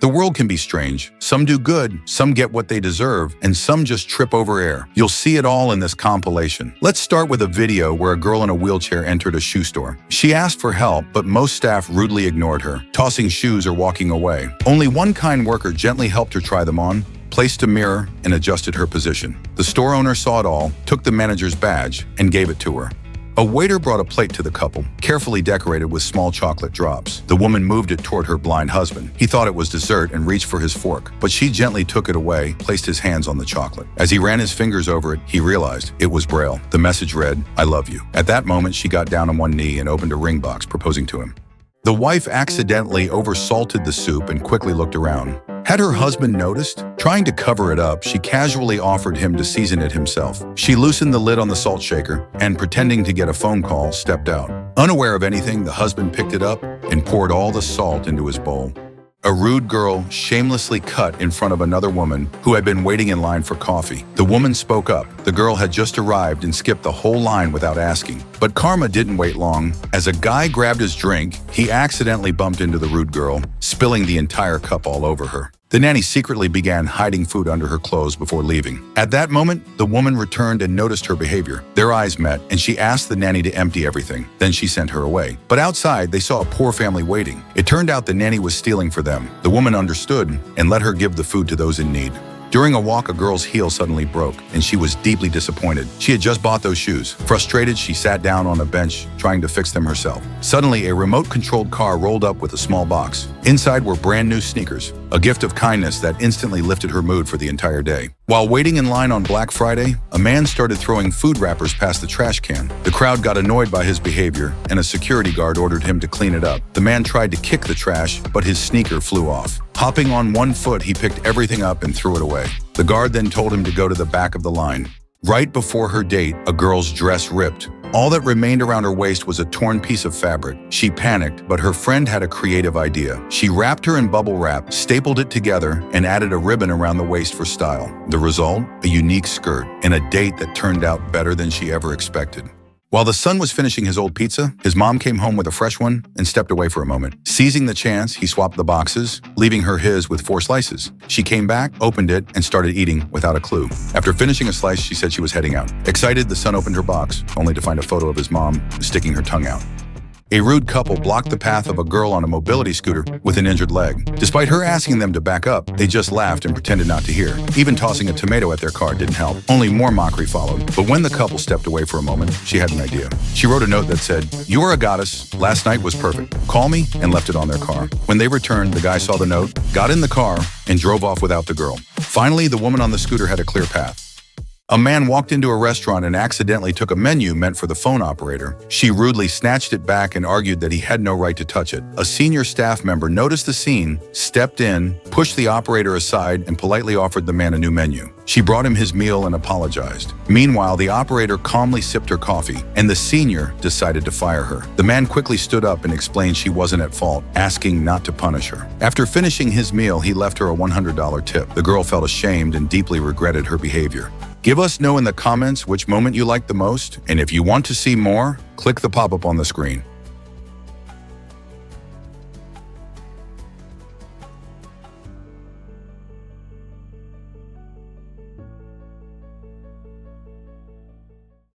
The world can be strange. Some do good, some get what they deserve, and some just trip over air. You'll see it all in this compilation. Let's start with a video where a girl in a wheelchair entered a shoe store. She asked for help, but most staff rudely ignored her, tossing shoes or walking away. Only one kind worker gently helped her try them on, placed a mirror, and adjusted her position. The store owner saw it all, took the manager's badge, and gave it to her. A waiter brought a plate to the couple, carefully decorated with small chocolate drops. The woman moved it toward her blind husband. He thought it was dessert and reached for his fork, but she gently took it away, placed his hands on the chocolate. As he ran his fingers over it, he realized it was Braille. The message read, "I love you." At that moment, she got down on one knee and opened a ring box, proposing to him. The wife accidentally oversalted the soup and quickly looked around. Had her husband noticed? Trying to cover it up, she casually offered him to season it himself. She loosened the lid on the salt shaker and, pretending to get a phone call, stepped out. Unaware of anything, the husband picked it up and poured all the salt into his bowl. A rude girl shamelessly cut in front of another woman who had been waiting in line for coffee. The woman spoke up. The girl had just arrived and skipped the whole line without asking. But karma didn't wait long. As a guy grabbed his drink, he accidentally bumped into the rude girl, spilling the entire cup all over her. The nanny secretly began hiding food under her clothes before leaving. At that moment, the woman returned and noticed her behavior. Their eyes met, and she asked the nanny to empty everything. Then she sent her away. But outside, they saw a poor family waiting. It turned out the nanny was stealing for them. The woman understood and let her give the food to those in need. During a walk, a girl's heel suddenly broke, and she was deeply disappointed. She had just bought those shoes. Frustrated, she sat down on a bench, trying to fix them herself. Suddenly, a remote-controlled car rolled up with a small box. Inside were brand-new sneakers, a gift of kindness that instantly lifted her mood for the entire day. While waiting in line on Black Friday, a man started throwing food wrappers past the trash can. The crowd got annoyed by his behavior, and a security guard ordered him to clean it up. The man tried to kick the trash, but his sneaker flew off. Hopping on one foot, he picked everything up and threw it away. The guard then told him to go to the back of the line. Right before her date, a girl's dress ripped. All that remained around her waist was a torn piece of fabric. She panicked, but her friend had a creative idea. She wrapped her in bubble wrap, stapled it together, and added a ribbon around the waist for style. The result? A unique skirt and a date that turned out better than she ever expected. While the son was finishing his old pizza, his mom came home with a fresh one and stepped away for a moment. Seizing the chance, he swapped the boxes, leaving her his with 4 slices. She came back, opened it, and started eating without a clue. After finishing a slice, she said she was heading out. Excited, the son opened her box, only to find a photo of his mom sticking her tongue out. A rude couple blocked the path of a girl on a mobility scooter with an injured leg. Despite her asking them to back up, they just laughed and pretended not to hear. Even tossing a tomato at their car didn't help. Only more mockery followed. But when the couple stepped away for a moment, she had an idea. She wrote a note that said, "You are a goddess. Last night was perfect. Call me," and left it on their car. When they returned, the guy saw the note, got in the car, and drove off without the girl. Finally, the woman on the scooter had a clear path. A man walked into a restaurant and accidentally took a menu meant for the phone operator. She rudely snatched it back and argued that he had no right to touch it. A senior staff member noticed the scene, stepped in, pushed the operator aside, and politely offered the man a new menu. She brought him his meal and apologized. Meanwhile, the operator calmly sipped her coffee, and the senior decided to fire her. The man quickly stood up and explained she wasn't at fault, asking not to punish her. After finishing his meal, he left her a $100 tip. The girl felt ashamed and deeply regretted her behavior. Give us know in the comments which moment you liked the most, and if you want to see more, click the pop-up on the screen.